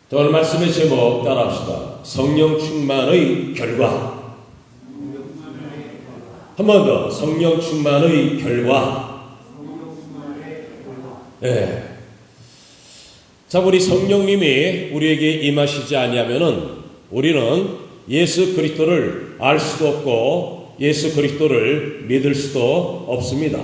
자, 오늘 말씀의 제목 따라합시다. 성령 충만의 결과. 한 번 더. 성령 충만의 결과. 네. 자, 우리 성령님이 우리에게 임하시지 아니하면은 우리는 예수 그리스도를 알 수도 없고 예수 그리스도를 믿을 수도 없습니다.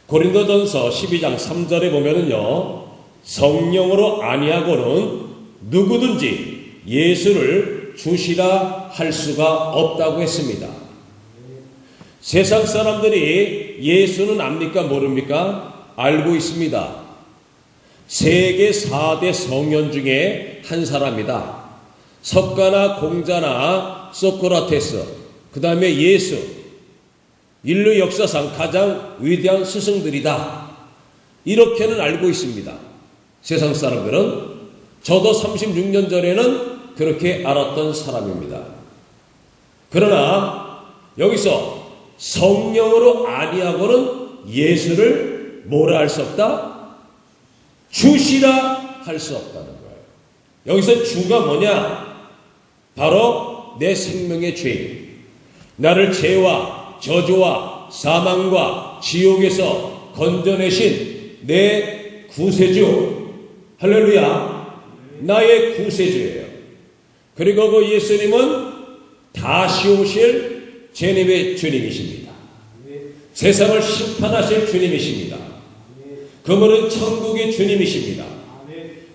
고린도전서 12장 3절에 보면은요, 성령으로 아니하고는 누구든지 예수를 주시라 할 수가 없다고 했습니다. 세상 사람들이 예수는 압니까 모릅니까? 알고 있습니다. 세계 4대 성현 중에 한 사람이다. 석가나 공자나 소크라테스, 그 다음에 예수, 인류 역사상 가장 위대한 스승들이다. 이렇게는 알고 있습니다. 세상 사람들은. 저도 36년 전에는 그렇게 알았던 사람입니다. 그러나 여기서 성령으로 아니하고는 예수를 뭐라 할 수 없다? 주시라 할 수 없다는 거예요. 여기서 주가 뭐냐? 바로 내 생명의 죄인, 나를 죄와 저주와 사망과 지옥에서 건져내신 내 구세주, 할렐루야, 나의 구세주예요. 그리고 그 예수님은 다시 오실 주님의 주님이십니다. 세상을 심판하실 주님이십니다. 그분은 천국의 주님이십니다.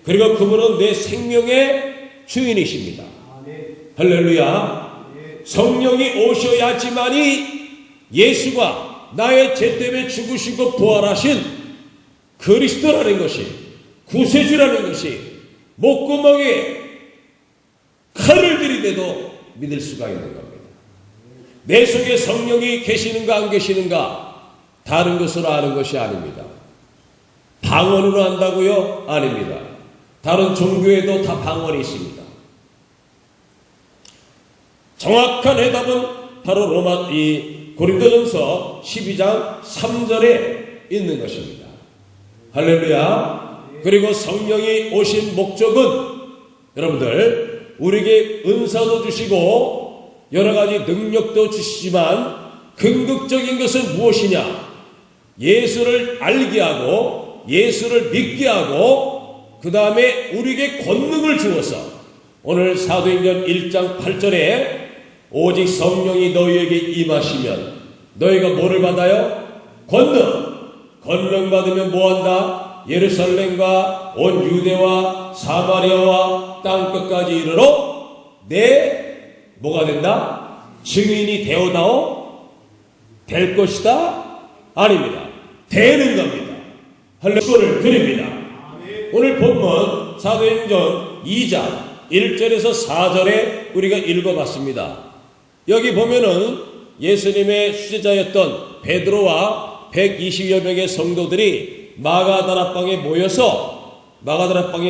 그리고 그분은 내 생명의 주인이십니다. 할렐루야. 성령이 오셔야지만이 예수가 나의 죄 때문에 죽으시고 부활하신 그리스도라는 것이, 구세주라는 것이 목구멍에 칼을 들이대도 믿을 수가 있는 겁니다. 내 속에 성령이 계시는가 안 계시는가 다른 것으로 아는 것이 아닙니다. 방언으로 안다고요? 아닙니다. 다른 종교에도 다 방언이 있습니다. 정확한 해답은 바로 고린도전서 12장 3절에 있는 것입니다. 할렐루야. 그리고 성령이 오신 목적은 여러분들 우리에게 은사도 주시고 여러 가지 능력도 주시지만 궁극적인 것은 무엇이냐? 예수를 알게 하고 예수를 믿게 하고 그 다음에 우리에게 권능을 주어서 오늘 사도행전 1장 8절에 오직 성령이 너희에게 임하시면 너희가 뭐를 받아요? 권능 받으면 뭐한다? 예루살렘과 온 유대와 사마리아와 땅끝까지 이르러 뭐가 된다? 증인이 되어다오? 될 것이다? 아닙니다. 되는 겁니다. 할렐루야를 드립니다. 오늘 본문 사도행전 2장 1절에서 4절에 우리가 읽어봤습니다. 여기 보면은 예수님의 수제자였던 베드로와 120여 명의 성도들이 마가다락방에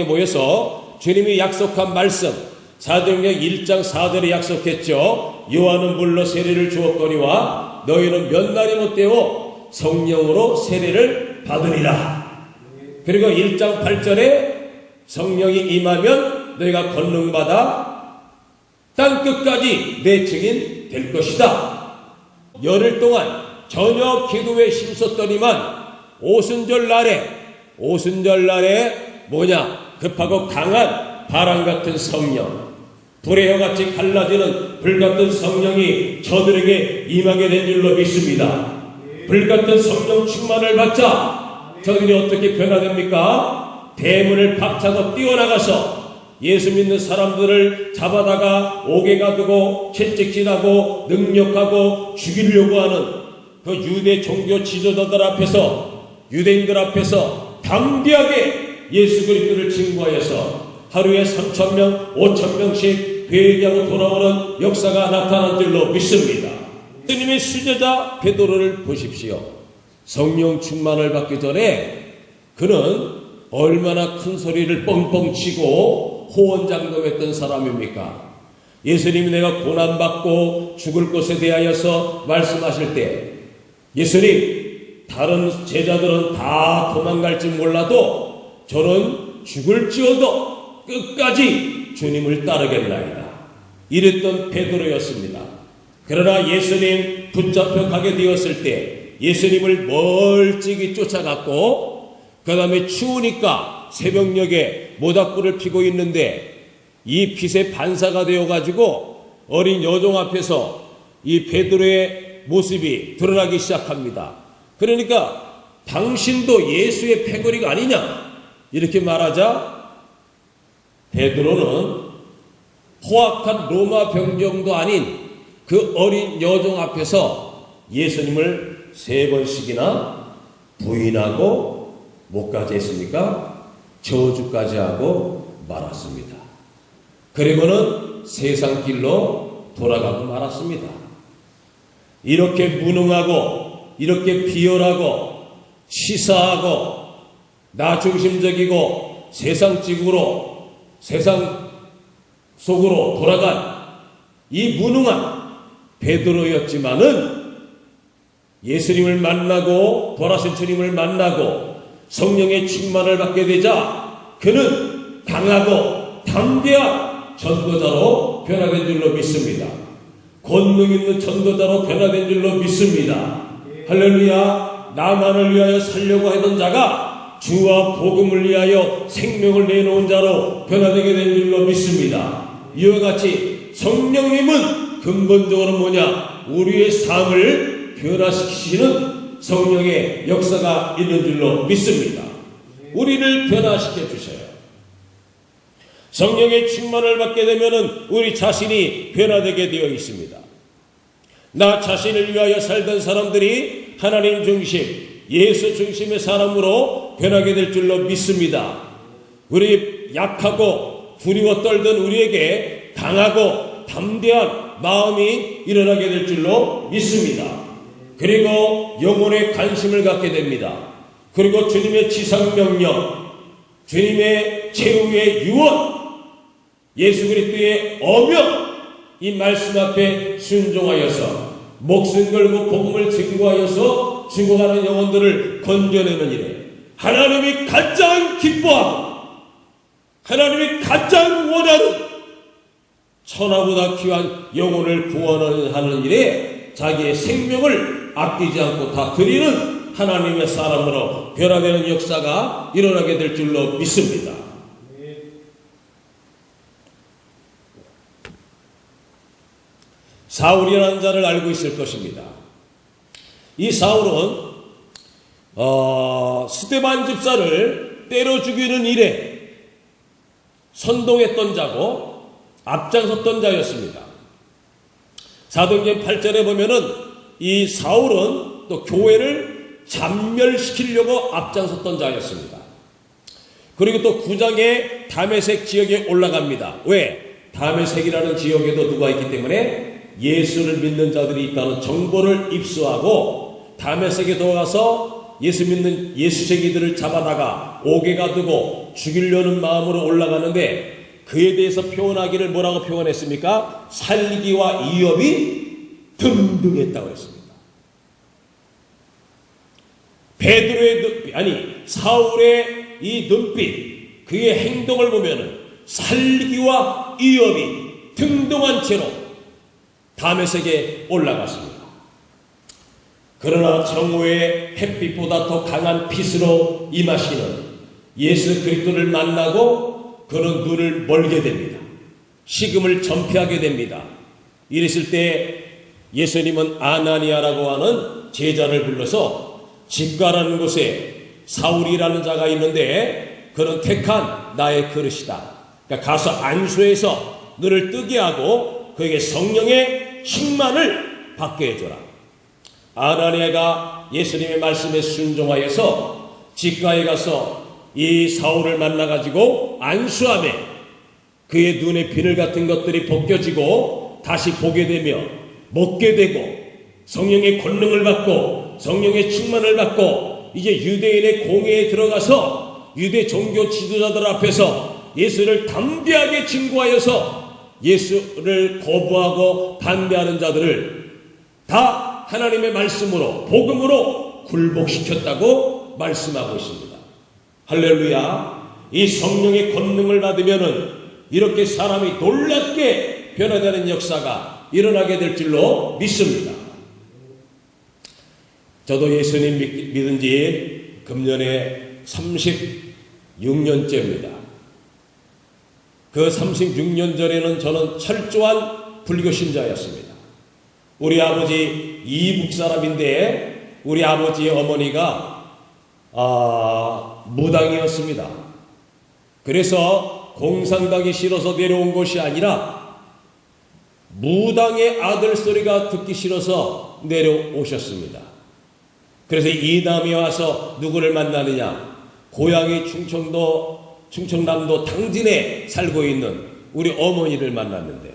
모여서 주님이 약속한 말씀, 사도행전 1장 4절에 약속했죠. 요한은 물로 세례를 주었거니와 너희는 몇 날이 못되어 성령으로 세례를 받으리라. 그리고 1장 8절에 성령이 임하면 너희가 권능받아 땅끝까지 내 증인 될 것이다. 열흘 동안 전혀 기도에 힘썼더니만 오순절 날에 급하고 강한 바람 같은 성령, 불의 혀같이 갈라지는 불같은 성령이 저들에게 임하게 된 줄로 믿습니다. 불같은 성령 충만을 받자 저들이 어떻게 변화됩니까? 대문을 박차고 뛰어나가서 예수 믿는 사람들을 잡아다가 옥에 가두고 채찍질하고 능욕하고 죽이려고 하는 그 유대 종교 지도자들 앞에서, 유대인들 앞에서 담대하게 예수 그리스도를 증거하여서 하루에 3,000명, 5,000명씩 회개하고 돌아오는 역사가 나타난 줄로 믿습니다. 주님의 수제자 베드로를 보십시오. 성령 충만을 받기 전에 그는 얼마나 큰 소리를 뻥뻥 치고 호언장담했던 사람입니까? 예수님이 내가 고난받고 죽을 것에 대하여서 말씀하실 때 예수님, 다른 제자들은 다 도망갈지 몰라도 저는 죽을지어도 끝까지 주님을 따르겠나이다. 이랬던 베드로였습니다. 그러나 예수님 붙잡혀 가게 되었을 때 예수님을 멀찍이 쫓아갔고, 그 다음에 추우니까 새벽녘에 모닥불을 피고 있는데 이 빛의 반사가 되어가지고 어린 여종 앞에서 이 베드로의 모습이 드러나기 시작합니다. 그러니까 당신도 예수의 패거리가 아니냐 이렇게 말하자 베드로는 포악한 로마 병정도 아닌 그 어린 여종 앞에서 예수님을 3번씩이나 부인하고 뭐까지 했습니까? 저주까지 하고 말았습니다. 그리고는 세상 길로 돌아가고 말았습니다. 이렇게 무능하고 이렇게 비열하고 치사하고 나중심적이고 세상적으로 세상 속으로 돌아간 이 무능한 베드로였지만은 예수님을 만나고 부활하신 주님을 만나고 성령의 충만을 받게 되자 그는 강하고 담대한 전도자로 변화된 줄로 믿습니다. 권능 있는 전도자로 변화된 줄로 믿습니다. 할렐루야. 나만을 위하여 살려고 하던 자가 주와 복음을 위하여 생명을 내놓은 자로 변화되게 된 줄로 믿습니다. 이와 같이 성령님은 근본적으로 뭐냐? 우리의 삶을 변화시키시는 성령의 역사가 있는 줄로 믿습니다. 우리를 변화시켜 주셔요. 성령의 충만을 받게 되면 우리 자신이 변화되게 되어 있습니다. 나 자신을 위하여 살던 사람들이 하나님 중심, 예수 중심의 사람으로 변하게 될 줄로 믿습니다. 우리 약하고 두려워 떨던 우리에게 강하고 담대한 마음이 일어나게 될 줄로 믿습니다. 그리고 영혼에 관심을 갖게 됩니다. 그리고 주님의 지상명령, 주님의 최후의 유언, 예수 그리스도의 어명, 이 말씀 앞에 순종하여서 목숨 걸고 복음을 증거하여서 죽어가는 영혼들을 건져내는 일에 하나님이 가장 기뻐하고 하나님이 가장 원하는 천하보다 귀한 영혼을 구원하는 일에 자기의 생명을 아끼지 않고 다 드리는 하나님의 사람으로 변화되는 역사가 일어나게 될 줄로 믿습니다. 사울이라는 자를 알고 있을 것입니다. 이 사울은 스데반 집사를 때려 죽이는 일에 선동했던 자고 앞장섰던 자였습니다. 사도행전 8절에 보면은 이 사울은 또 교회를 잔멸시키려고 앞장섰던 자였습니다. 그리고 또 9장에 다메섹 지역에 올라갑니다. 왜? 다메섹이라는 지역에도 누가 있기 때문에 예수를 믿는 자들이 있다는 정보를 입수하고 다메섹에 들어가서 예수 믿는 예수쟁이들을 잡아다가 옥에가 두고 죽이려는 마음으로 올라가는데 그에 대해서 표현하기를 뭐라고 표현했습니까? 살기와 이업이 등등했다고 했습니다. 사울의 이 눈빛, 그의 행동을 보면은 살기와 이업이 등등한 채로 다메섹에 올라갔습니다. 그러나 정오의 햇빛보다 더 강한 빛으로 임하시는 예수 그리스도를 만나고 그는 눈을 멀게 됩니다. 식음을 전폐하게 됩니다. 이랬을 때 예수님은 아나니아라고 하는 제자를 불러서 집가라는 곳에 사울이라는 자가 있는데 그는 택한 나의 그릇이다. 그러니까 가서 안수해서 너를 뜨게 하고 그에게 성령의 충만을 받게 해줘라. 아나니아가 예수님의 말씀에 순종하여서 집가에 가서 이 사울을 만나가지고 안수하며 그의 눈에 비늘 같은 것들이 벗겨지고 다시 보게 되며 먹게 되고 성령의 권능을 받고 성령의 충만을 받고 이제 유대인의 공회에 들어가서 유대 종교 지도자들 앞에서 예수를 담대하게 증거하여서 예수를 거부하고 반대하는 자들을 다 하나님의 말씀으로 복음으로 굴복시켰다고 말씀하고 있습니다. 할렐루야. 이 성령의 권능을 받으면은 이렇게 사람이 놀랍게 변화되는 역사가 일어나게 될 줄로 믿습니다. 저도 예수님 믿은 지 금년에 36년째입니다. 그 36년 전에는 저는 철저한 불교 신자였습니다. 우리 아버지 이북 사람인데 우리 아버지의 어머니가 무당이었습니다. 그래서 공산당이 싫어서 내려온 것이 아니라 무당의 아들 소리가 듣기 싫어서 내려오셨습니다. 그래서 이남에 와서 누구를 만나느냐? 고향이 충청남도 당진에 살고 있는 우리 어머니를 만났는데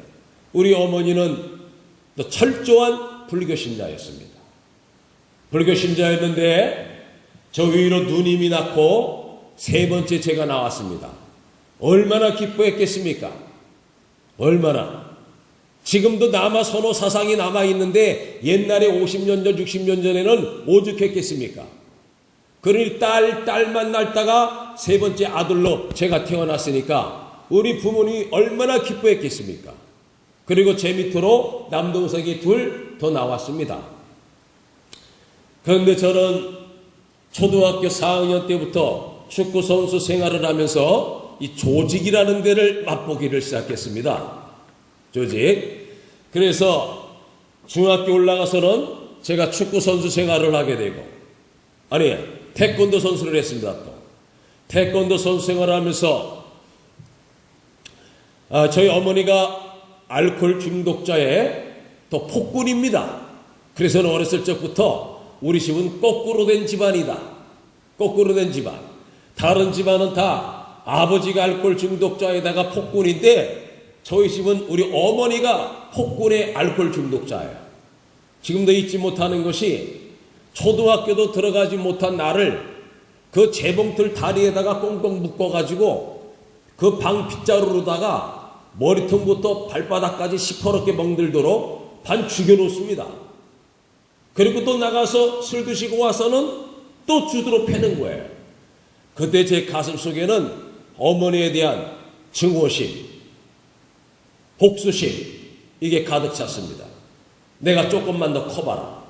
우리 어머니는 또 철저한 불교 신자였습니다. 불교 신자였는데 저 위로 누님이 낳고 세 번째 제가 나왔습니다. 얼마나 기뻐했겠습니까? 얼마나. 지금도 남아 선호 사상이 남아있는데 옛날에 50년 전 60년 전에는 오죽했겠습니까? 그러니 딸만 낳다가 세 번째 아들로 제가 태어났으니까 우리 부모님이 얼마나 기뻐했겠습니까? 그리고 제 밑으로 남동생이 둘 더 나왔습니다. 그런데 저는 초등학교 4학년 때부터 축구 선수 생활을 하면서 이 조직이라는 데를 맛보기를 시작했습니다. 조직. 그래서 중학교 올라가서는 제가 축구 선수 생활을 하게 되고 태권도 선수를 했습니다. 또 태권도 선수 생활을 하면서 저희 어머니가 알코올 중독자의 또 폭군입니다. 그래서 어렸을 적부터 우리 집은 거꾸로 된 집안이다. 거꾸로 된 집안. 다른 집안은 다 아버지가 알코올 중독자에다가 폭군인데 저희 집은 우리 어머니가 폭군의 알코올 중독자예요. 지금도 잊지 못하는 것이 초등학교도 들어가지 못한 나를 그 재봉틀 다리에다가 꽁꽁 묶어가지고 그 방 빗자루로다가 머리통부터 발바닥까지 시퍼렇게 멍들도록 반 죽여놓습니다. 그리고 또 나가서 술 드시고 와서는 또 주드로 패는 거예요. 그때 제 가슴 속에는 어머니에 대한 증오심, 복수심 이게 가득 찼습니다. 내가 조금만 더 커봐라.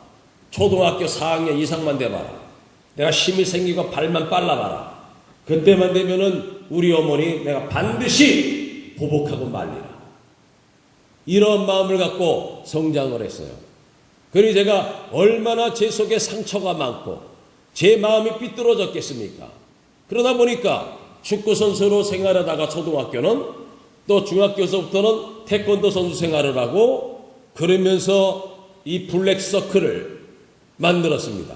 초등학교 4학년 이상만 돼봐라. 내가 힘이 생기고 발만 빨라봐라. 그때만 되면은 우리 어머니 내가 반드시 보복하고 말리라. 이런 마음을 갖고 성장을 했어요. 그러니 제가 얼마나 제 속에 상처가 많고 제 마음이 삐뚤어졌겠습니까? 그러다 보니까 축구선수로 생활하다가 초등학교는 또 중학교에서부터는 태권도 선수 생활을 하고 그러면서 이 블랙서클을 만들었습니다.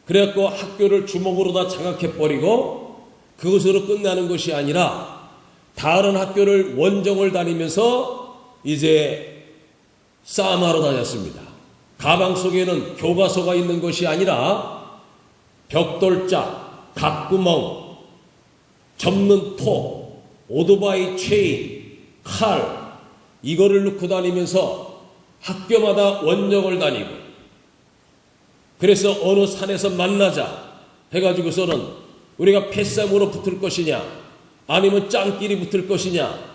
그래갖고 학교를 주먹으로 다 장악해버리고 그것으로 끝나는 것이 아니라 다른 학교를 원정을 다니면서 이제 싸움하러 다녔습니다. 가방 속에는 교과서가 있는 것이 아니라 벽돌짝, 각구멍, 접는 톱, 오토바이 체인, 칼 이거를 넣고 다니면서 학교마다 원정을 다니고 그래서 어느 산에서 만나자 해가지고서는 우리가 패싸움으로 붙을 것이냐 아니면 짱끼리 붙을 것이냐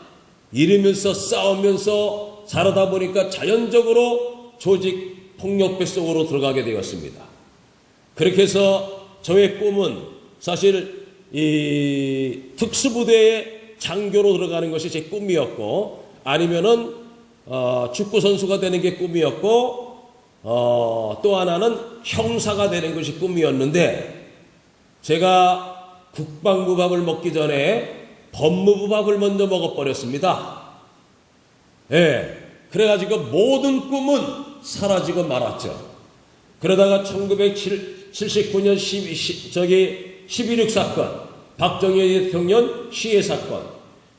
이러면서 싸우면서 자라다 보니까 자연적으로 조직 폭력배 속으로 들어가게 되었습니다. 그렇게 해서 저의 꿈은 사실 이 특수부대의 장교로 들어가는 것이 제 꿈이었고 아니면은 축구 선수가 되는 게 꿈이었고 또 하나는 형사가 되는 것이 꿈이었는데 제가 국방부 밥을 먹기 전에 법무부 밥을 먼저 먹어버렸습니다. 예. 그래가지고 모든 꿈은 사라지고 말았죠. 그러다가 1979년 12.16 사건, 박정희 대통령 시해 사건,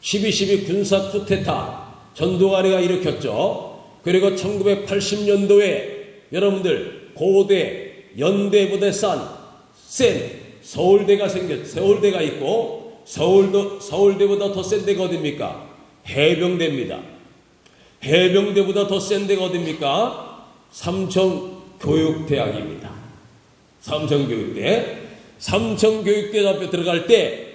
12.12 군사 쿠데타, 전두환이가 일으켰죠. 그리고 1980년도에 여러분들 고대, 연대보다 센 서울대가 서울대가 있고 서울대보다 더 센 데가 어딥니까? 해병대입니다. 해병대보다 더 센 데가 어딥니까? 삼청교육대학입니다. 삼청교육대. 삼청교육대 앞에 들어갈 때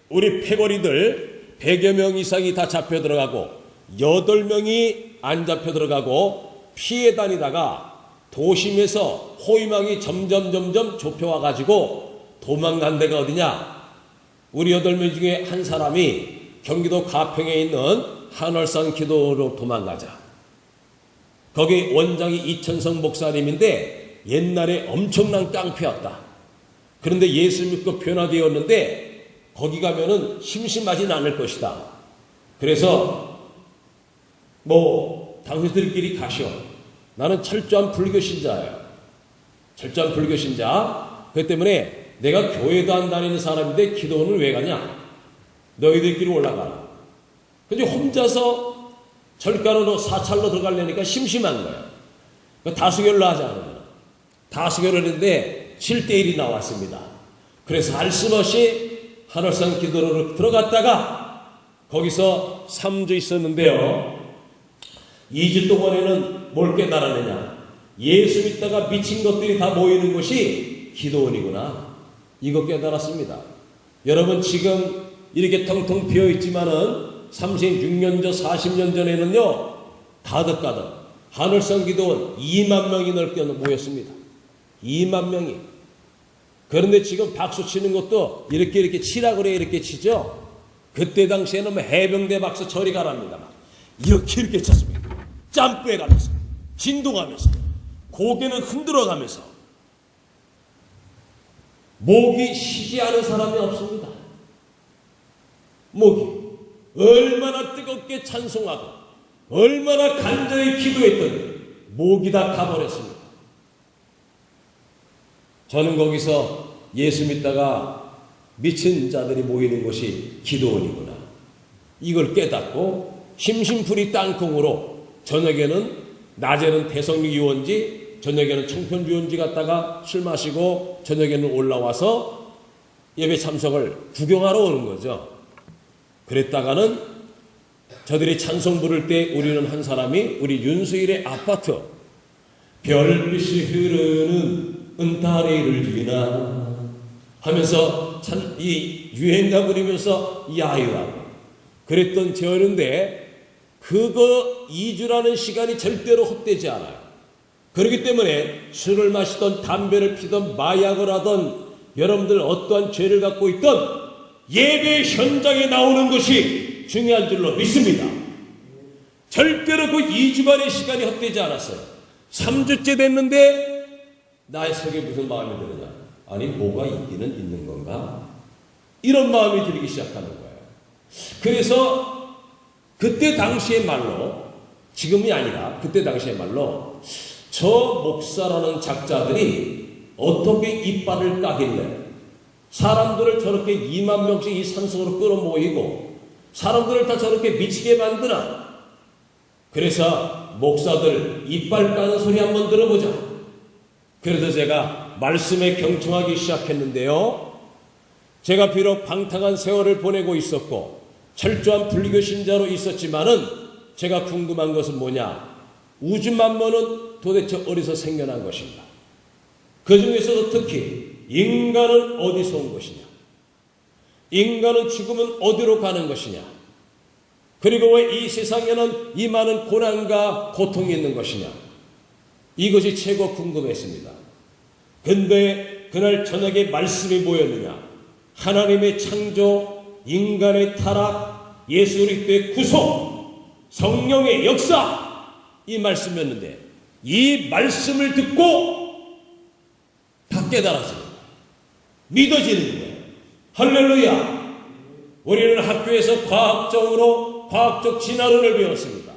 우리 패거리들 100여 명 이상이 다 잡혀 들어가고 8명이 안 잡혀 들어가고 피해 다니다가 도심에서 호위망이 점점 좁혀와 가지고 도망간 데가 어디냐? 우리 8명 중에 한 사람이 경기도 가평에 있는 한월산 기도로 도망가자. 거기 원장이 이천성 목사님인데 옛날에 엄청난 깡패였다. 그런데 예수 믿고 변화되었는데 거기 가면은 심심하진 않을 것이다. 그래서 당신들끼리 가시오. 나는 철저한 불교신자예요. 철저한 불교신자. 그렇기 때문에 내가 교회도 안 다니는 사람인데 기도원을 왜 가냐? 너희들끼리 올라가라. 근데 혼자서 절간으로 사찰로 들어가려니까 심심한 거야. 다수결로 하자 그러면. 다수결을 했는데 7대1이 나왔습니다. 그래서 할 수 없이 한월산 기도로 들어갔다가 거기서 3주 있었는데요. 2주 동안에는 뭘 깨달았느냐? 예수 믿다가 미친 것들이 다 모이는 곳이 기도원이구나. 이거 깨달았습니다. 여러분 지금 이렇게 텅텅 비어있지만은 36년 전 40년 전에는요 가득가득 한월산 기도원 2만 명이 넓게 모였습니다. 2만 명이. 그런데 지금 박수 치는 것도 이렇게 치라 그래 이렇게 치죠. 그때 당시에는 해병대 박수 저리 가랍니다. 이렇게 쳤습니다. 짬뿌해가면서 진동하면서 고개는 흔들어가면서 목이 쉬지 않은 사람이 없습니다. 목이 얼마나 뜨겁게 찬송하고 얼마나 간절히 기도했더니 목이 다 가버렸습니다. 저는 거기서 예수 믿다가 미친 자들이 모이는 곳이 기도원이구나. 이걸 깨닫고 심심풀이 땅콩으로 저녁에는 낮에는 대성리 유원지 저녁에는 청편 유원지 갔다가 술 마시고 저녁에는 올라와서 예배 참석을 구경하러 오는 거죠. 그랬다가는 저들이 찬송 부를 때 우리는 한 사람이 우리 윤수일의 아파트 별빛이 흐르는 은타리를 지나 하면서 이 유행가 부리면서 야유하고 그랬던 저였는데 그거 2주라는 시간이 절대로 헛되지 않아요. 그렇기 때문에 술을 마시던 담배를 피던 마약을 하던 여러분들 어떠한 죄를 갖고 있던 예배 현장에 나오는 것이 중요한 줄로 믿습니다. 절대로 그 2주간의 시간이 헛되지 않았어요. 3주째 됐는데 나의 속에 무슨 마음이 드느냐? 아니 뭐가 있기는 있는 건가? 이런 마음이 들기 시작하는 거예요. 그래서 그때 당시의 말로 지금이 아니라 그때 당시의 말로 저 목사라는 작자들이 어떻게 이빨을 까길래 사람들을 저렇게 2만 명씩 이 산속으로 끌어모이고 사람들을 다 저렇게 미치게 만드나? 그래서 목사들 이빨 까는 소리 한번 들어보자. 그래서 제가 말씀에 경청하기 시작했는데요. 제가 비록 방탕한 세월을 보내고 있었고 철저한 불교 신자로 있었지만은 제가 궁금한 것은 뭐냐? 우주 만물은 도대체 어디서 생겨난 것인가? 그 중에서도 특히 인간은 어디서 온 것이냐? 인간은 죽으면 어디로 가는 것이냐? 그리고 왜 이 세상에는 이 많은 고난과 고통이 있는 것이냐? 이것이 최고 궁금했습니다. 근데 그날 저녁에 말씀이 뭐였느냐? 하나님의 창조, 인간의 타락, 예수 그리스도의 구속, 성령의 역사 이 말씀이었는데 이 말씀을 듣고 다 깨달았습니다. 믿어지는 거예요. 할렐루야. 우리는 학교에서 과학적 진화론을 배웠습니다.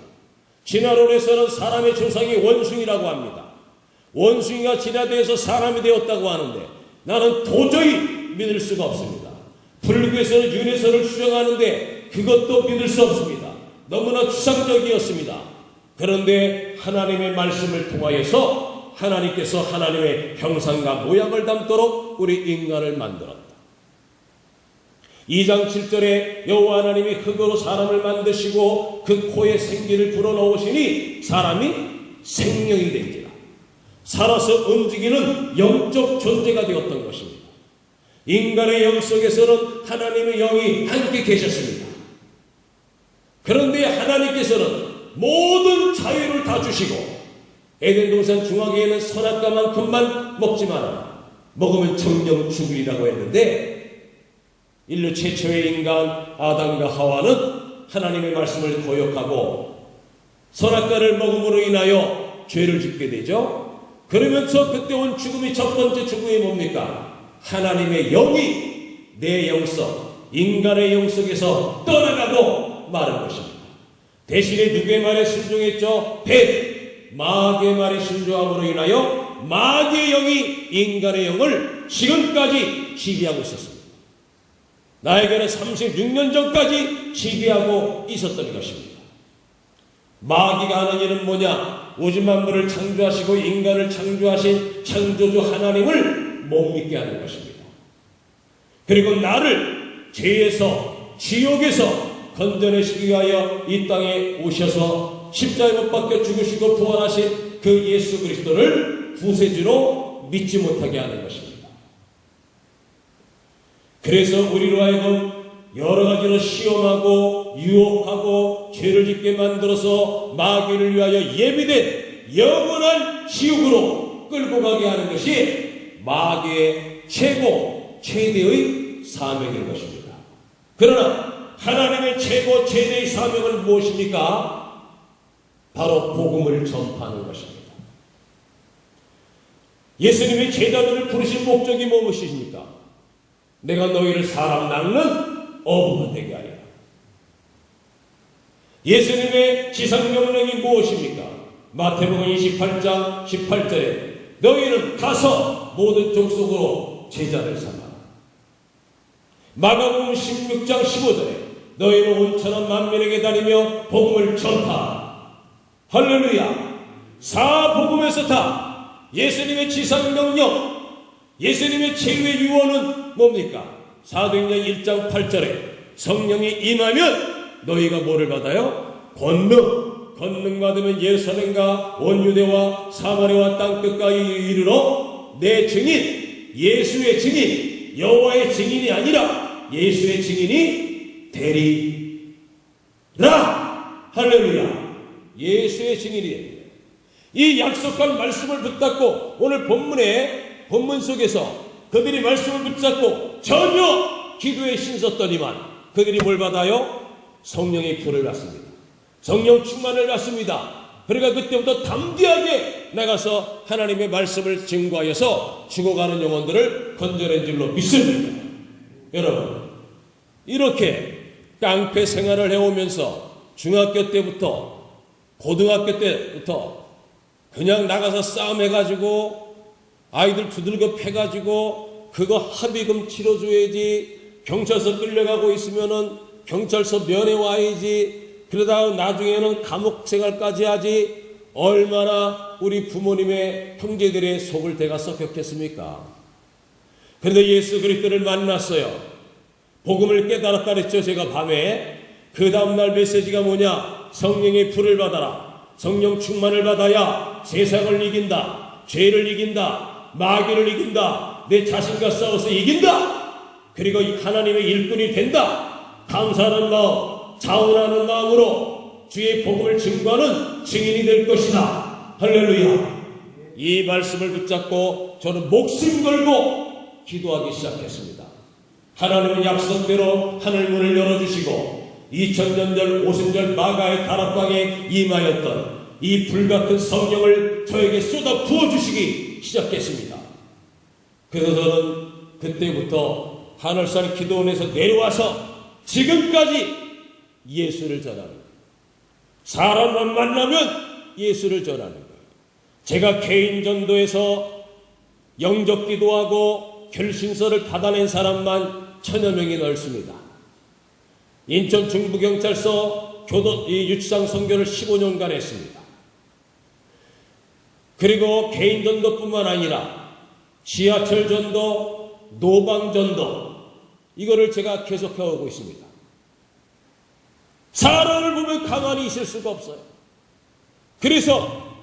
진화론에서는 사람의 조상이 원숭이라고 합니다. 원숭이가 진화되어서 사람이 되었다고 하는데 나는 도저히 믿을 수가 없습니다. 불교에서는 윤회설을 수정하는데 그것도 믿을 수 없습니다. 너무나 추상적이었습니다. 그런데 하나님의 말씀을 통하여서 하나님께서 하나님의 형상과 모양을 담도록 우리 인간을 만들었다. 2장 7절에 여호와 하나님이 흙으로 사람을 만드시고 그 코에 생기를 불어넣으시니 사람이 생명이 된지라. 살아서 움직이는 영적 존재가 되었던 것입니다. 인간의 영 속에서는 하나님의 영이 함께 계셨습니다. 그런데 하나님께서는 모든 자유를 다 주시고 에덴 동산 중앙에는 선악과만큼만 먹지 마라. 먹으면 정령 죽으리라고 했는데 인류 최초의 인간 아담과 하와는 하나님의 말씀을 거역하고 선악과를 먹음으로 인하여 죄를 짓게 되죠. 그러면서 그때 온 죽음이 첫 번째 죽음이 뭡니까? 하나님의 영이 내 영성, 인간의 영 속에서 떠나가고 마는 것입니다. 대신에 누구의 말에 순종했죠? 마귀의 말에 순종함으로 인하여 마귀의 영이 인간의 영을 지금까지 지배하고 있었습니다. 나에게는 36년 전까지 지배하고 있었던 것입니다. 마귀가 하는 일은 뭐냐? 우주 만물을 창조하시고 인간을 창조하신 창조주 하나님을 못 믿게 하는 것입니다. 그리고 나를 죄에서 지옥에서 건져내시기 위하여 이 땅에 오셔서 십자가에 못 박혀 죽으시고 부활하신 그 예수 그리스도를 구세주로 믿지 못하게 하는 것입니다. 그래서 우리로 하여금 여러 가지로 시험하고 유혹하고 죄를 짓게 만들어서 마귀를 위하여 예비된 영원한 지옥으로 끌고 가게 하는 것이 마귀의 최대의 사명인 것입니다. 그러나 하나님의 최대의 사명은 무엇입니까? 바로 복음을 전파하는 것입니다. 예수님이 제자들을 부르신 목적이 무엇이십니까? 내가 너희를 사람 낚는 어부가 되게 하리라. 예수님의 지상명령이 무엇입니까? 마태복음 28장 18절에 너희는 가서 모든 족속으로 제자를 삼아. 마가복음 16장 15절에 너희는 온천한 만민에게 다니며 복음을 전파하라. 할렐루야. 사복음에서 다 예수님의 지상명령, 예수님의 최후의 유언은 뭡니까? 사도행전 1장 8절에 성령이 임하면 너희가 뭐를 받아요? 권능 받으면 예루살렘과 온 유대와 사마리아와 땅끝까지 이르러 내 증인, 예수의 증인, 여호와의 증인이 아니라 예수의 증인이 되리라. 할렐루야. 예수의 증인이 됩니다. 이 약속한 말씀을 붙잡고 오늘 본문 속에서 그들이 말씀을 붙잡고 전혀 기도에 신섰더니만 그들이 뭘 받아요? 성령의 불을 받습니다. 성령 충만을 받습니다. 그러니까 그때부터 담대하게 나가서 하나님의 말씀을 증거하여서 죽어가는 영혼들을 건져낸 줄로 믿습니다. 여러분, 이렇게 깡패 생활을 해오면서 중학교 때부터 고등학교 때부터 그냥 나가서 싸움해가지고 아이들 두들겨 패가지고 그거 합의금 치러줘야지, 경찰서 끌려가고 있으면은 경찰서 면회 와야지, 그러다가 나중에는 감옥 생활까지 하지, 얼마나 우리 부모님의 형제들의 속을 대가 썩혔겠습니까? 그런데 예수 그리스도를 만났어요. 복음을 깨달았다 그랬죠. 제가 밤에 그 다음날 메시지가 뭐냐? 성령의 불을 받아라. 성령 충만을 받아야 세상을 이긴다, 죄를 이긴다, 마귀를 이긴다, 내 자신과 싸워서 이긴다. 그리고 하나님의 일꾼이 된다. 감사하는 마음, 자원하는 마음으로 주의 복음을 증거하는 증인이 될 것이다. 할렐루야. 이 말씀을 붙잡고 저는 목숨 걸고 기도하기 시작했습니다. 하나님은 약속대로 하늘문을 열어주시고 2000년 전 오순절 마가의 다락방에 임하였던 이 불같은 성령을 저에게 쏟아 부어주시기 시작했습니다. 그래서 저는 그때부터 하늘산 기도원에서 내려와서 지금까지 예수를 전하는 거예요. 사람만 만나면 예수를 전하는 거예요. 제가 개인 전도에서 영접 기도하고 결신서를 받아낸 사람만 1000여 명이 넘습니다. 인천 중부경찰서 유치장 선교를 15년간 했습니다. 그리고 개인 전도뿐만 아니라 지하철 전도, 노방 전도, 이거를 제가 계속해오고 있습니다. 사람을 보면 가만히 있을 수가 없어요. 그래서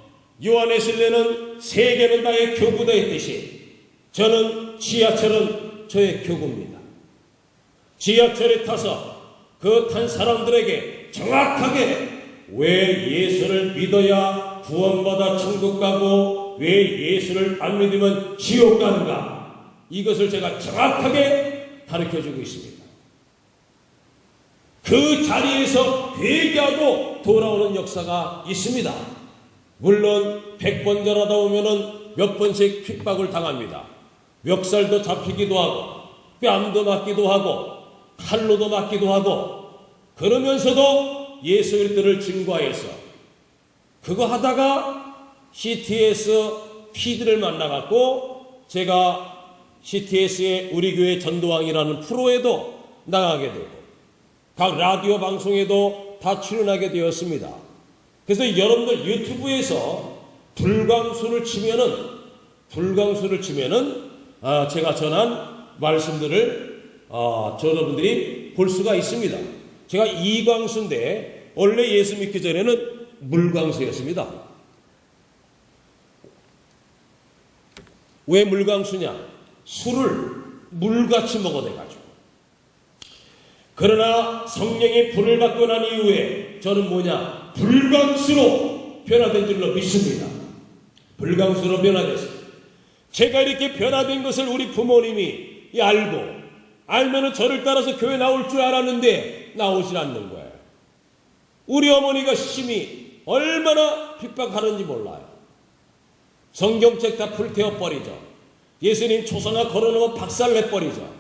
요한의 신뢰는 세계는 나의 교부다 했듯이 저는 지하철은 저의 교구입니다. 지하철에 타서 그 탄 사람들에게 정확하게 왜 예수를 믿어야 구원받아 천국 가고 왜 예수를 안 믿으면 지옥 가는가, 이것을 제가 정확하게 가르쳐주고 있습니다. 그 자리에서 회개하고 돌아오는 역사가 있습니다. 물론 100번 전하다 보면은 몇 번씩 핍박을 당합니다. 멱살도 잡히기도 하고 뺨도 맞기도 하고 칼로도 맞기도 하고, 그러면서도 예수 그리스도를 증거하여서 그거 하다가 CTS PD를 만나갖고 제가 CTS의 우리 교회 전도왕이라는 프로에도 나가게 되고 각 라디오 방송에도 다 출연하게 되었습니다. 그래서 여러분들 유튜브에서 불광수를 치면은 제가 전한 말씀들을 여러분들이 볼 수가 있습니다. 제가 이광수인데 원래 예수 믿기 전에는 물광수였습니다. 왜 물광수냐? 술을 물같이 먹어대가지고. 그러나 성령의 불을 받고 난 이후에 저는 불광수로 변화된 줄로 믿습니다. 불광수로 변화됐어요. 제가 이렇게 변화된 것을 우리 부모님이 알면은 저를 따라서 교회 나올 줄 알았는데 나오질 않는 거예요. 우리 어머니가 심히 얼마나 핍박하는지 몰라요. 성경책 다 불태워버리죠. 예수님 초상화 걸어놓고 박살내버리죠.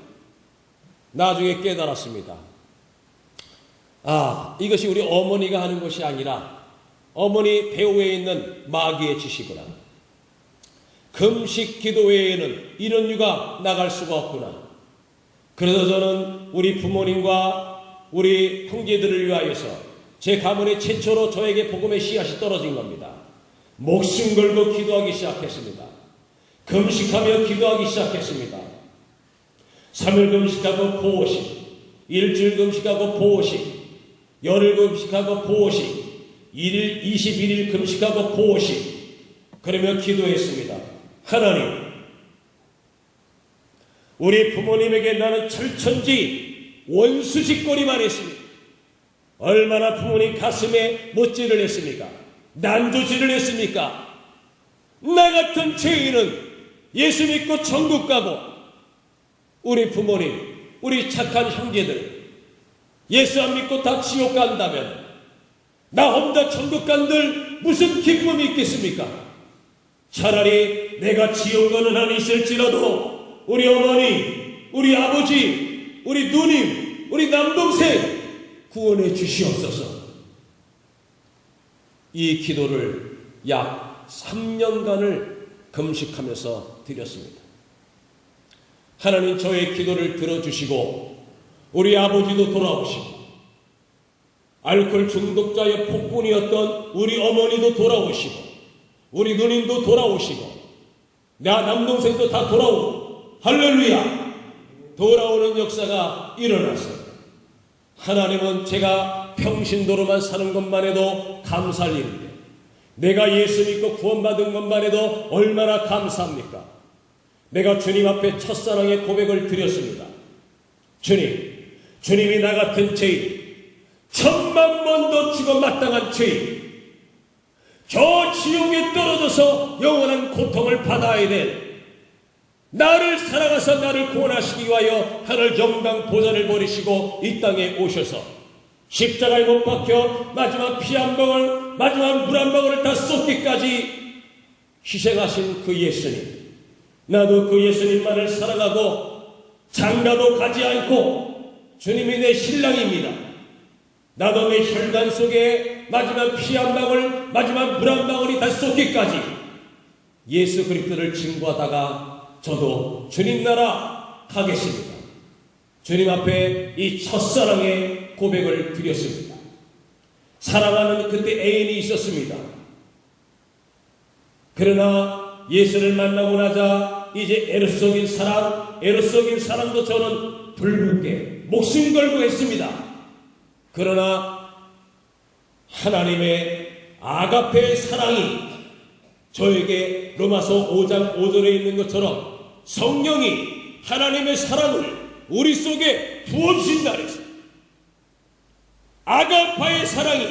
나중에 깨달았습니다. 이것이 우리 어머니가 하는 것이 아니라 어머니 배후에 있는 마귀의 짓이구나. 금식 기도 외에는 이런 유가 나갈 수가 없구나. 그래서 저는 우리 부모님과 우리 형제들을 위하여서 제 가문에 최초로 저에게 복음의 씨앗이 떨어진 겁니다. 목숨 걸고 기도하기 시작했습니다. 금식하며 기도하기 시작했습니다. 3일 금식하고 보호식, 일주일 금식하고 보호식, 열흘 금식하고 보호식, 21일 금식하고 보호식, 그러며 기도했습니다. 하나님, 우리 부모님에게 나는 철천지 원수짓거리만 했습니다. 얼마나 부모님 가슴에 못질을 했습니까? 난조질을 했습니까? 나 같은 죄인은 예수 믿고 천국 가고 우리 부모님, 우리 착한 형제들 예수 안 믿고 다 지옥 간다면 나 혼자 천국 간들 무슨 기쁨이 있겠습니까? 차라리 내가 지옥 가는 한이 있을지라도 우리 어머니, 우리 아버지, 우리 누님, 우리 남동생 구원해 주시옵소서. 이 기도를 약 3년간을 금식하면서 드렸습니다. 하나님 저의 기도를 들어주시고 우리 아버지도 돌아오시고 알코올 중독자의 폭군이었던 우리 어머니도 돌아오시고 우리 누님도 돌아오시고 나 남동생도 다 돌아오고 할렐루야! 돌아오는 역사가 일어났어요. 하나님은 제가 평신도로만 사는 것만 해도 감사할 일인데 내가 예수 믿고 구원받은 것만 해도 얼마나 감사합니까? 내가 주님 앞에 첫사랑의 고백을 드렸습니다. 주님이 나 같은 죄인, 1000만 번도 죽어 마땅한 죄인, 저 지옥에 떨어져서 영원한 고통을 받아야 될 나를 사랑하사 나를 구원하시기 위하여 하늘 정당 보좌를 버리시고 이 땅에 오셔서 십자가에 못 박혀 마지막 피 한 방울, 마지막 물 한 방울을 다 쏟기까지 희생하신 그 예수님, 나도 그 예수님만을 사랑하고 장가도 가지 않고 주님이 내 신랑입니다. 나도 내 혈관 속에 마지막 피 한 방울, 마지막 물 한 방울이 다 쏟기까지 예수 그리스도를 증거하다가 저도 주님 나라 가겠습니다. 주님 앞에 이 첫사랑의 고백을 드렸습니다. 사랑하는 그때 애인이 있었습니다. 그러나 예수를 만나고 나자 이제 에로스적인 사랑도 저는 불붙게 목숨 걸고 했습니다. 그러나 하나님의 아가페의 사랑이 저에게 로마서 5장 5절에 있는 것처럼 성령이 하나님의 사랑을 우리 속에 부어주신다 그랬어요. 아가파의 사랑이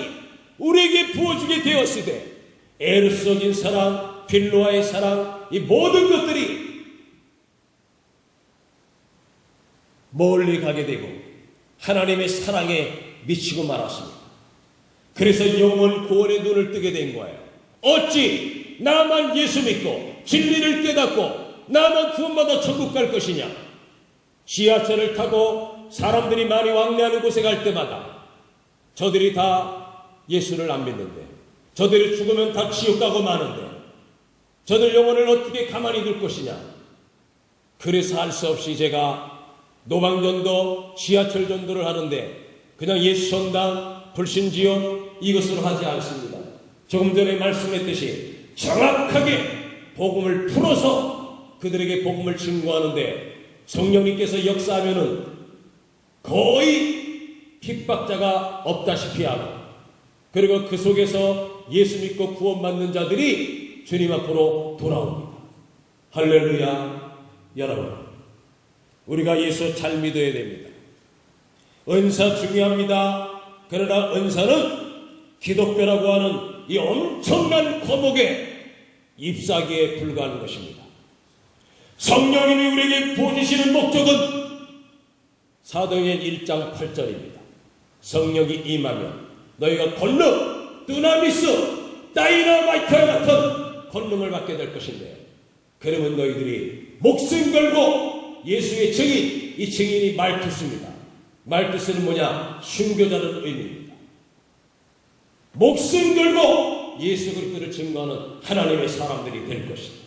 우리에게 부어주게 되었으되 에르스적인 사랑, 빌로아의 사랑, 이 모든 것들이 멀리 가게 되고 하나님의 사랑에 미치고 말았습니다. 그래서 영원 구원의 눈을 뜨게 된 거예요. 어찌 나만 예수 믿고 진리를 깨닫고 나만 구원받아 천국 갈 것이냐. 지하철을 타고 사람들이 많이 왕래하는 곳에 갈 때마다 저들이 다 예수를 안 믿는데, 저들이 죽으면 다 지옥 가고 마는데 저들 영혼을 어떻게 가만히 둘 것이냐. 그래서 할 수 없이 제가 노방전도 지하철 전도를 하는데 그냥 예수 전당 불신지역 이것으로 하지 않습니다. 조금 전에 말씀했듯이 정확하게 복음을 풀어서 그들에게 복음을 증거하는데 성령님께서 역사하면은 거의 핍박자가 없다시피 하고, 그리고 그 속에서 예수 믿고 구원받는 자들이 주님 앞으로 돌아옵니다. 할렐루야. 여러분, 우리가 예수 잘 믿어야 됩니다. 은사 중요합니다. 그러나 은사는 기독교라고 하는 이 엄청난 거목에 잎사귀에 불과한 것입니다. 성령님이 우리에게 부어주시는 목적은 사도행전 1장 8절입니다. 성령이 임하면 너희가 권능, 두나미스, 다이너마이트와 같은 권능을 받게 될 것인데, 그러면 너희들이 목숨 걸고 예수의 증인, 이 증인이 말투스입니다. 말투스는 뭐냐? 순교자는 의미입니다. 목숨 걸고 예수 그리스도를 증거하는 하나님의 사람들이 될 것이다.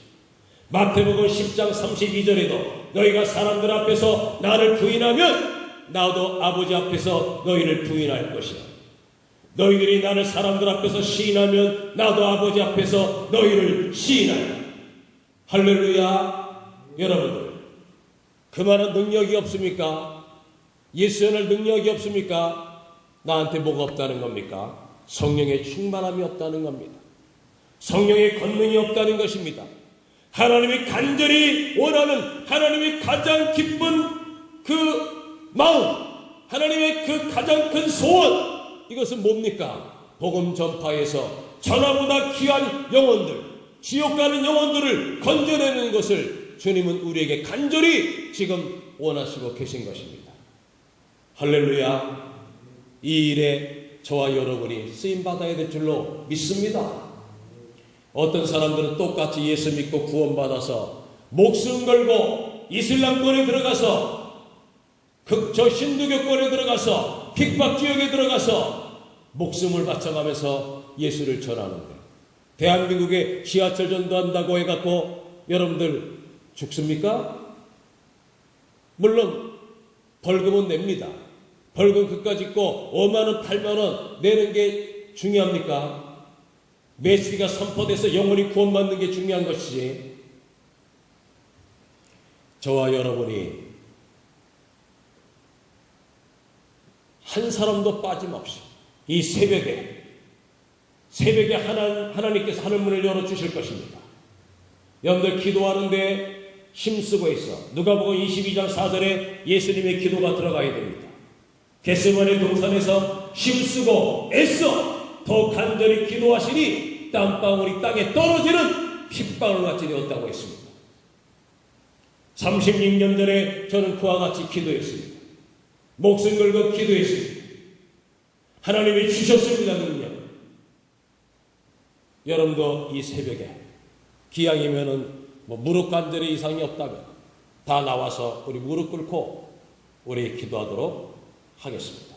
마태복음 10장 32절에도 너희가 사람들 앞에서 나를 부인하면 나도 아버지 앞에서 너희를 부인할 것이야. 너희들이 나를 사람들 앞에서 시인하면 나도 아버지 앞에서 너희를 시인하리라. 할렐루야. 여러분들, 그만한 능력이 없습니까? 예수 전할 능력이 없습니까? 나한테 뭐가 없다는 겁니까? 성령의 충만함이 없다는 겁니다. 성령의 권능이 없다는 것입니다. 하나님이 간절히 원하는, 하나님의 가장 기쁜 그 마음, 하나님의 그 가장 큰 소원, 이것은 뭡니까? 복음 전파에서 전하보다 귀한 영혼들, 지옥 가는 영혼들을 건져내는 것을 주님은 우리에게 간절히 지금 원하시고 계신 것입니다. 할렐루야. 이 일에 저와 여러분이 쓰임받아야 될 줄로 믿습니다. 어떤 사람들은 똑같이 예수 믿고 구원받아서 목숨 걸고 이슬람권에 들어가서 저 힌두교권에 들어가서 핍박지역에 들어가서 목숨을 바쳐가면서 예수를 전하는데, 대한민국에 지하철 전도한다고 해갖고 여러분들 죽습니까? 물론 벌금은 냅니다. 벌금 그까짓 거 5만원 8만원 내는 게 중요합니까? 메시지가 선포돼서 영혼이 구원받는 게 중요한 것이지, 저와 여러분이 한 사람도 빠짐없이 이 새벽에 하나님께서 하늘문을 열어주실 것입니다. 여러분들 기도하는데 힘쓰고 있어. 누가복음 22장 4절에 예수님의 기도가 들어가야 됩니다. 겟세마네 동산에서 힘쓰고 애써 더 간절히 기도하시니 땀방울이 땅에 떨어지는 핏방울 같이 되었다고 했습니다. 36년 전에 저는 그와 같이 기도했습니다. 목숨 걸고 기도했습니다. 하나님이 주셨습니다. 능력. 여러분도 이 새벽에 기왕이면은 무릎 관절에 이상이 없다면 다 나와서 우리 무릎 꿇고 우리 기도하도록 하겠습니다.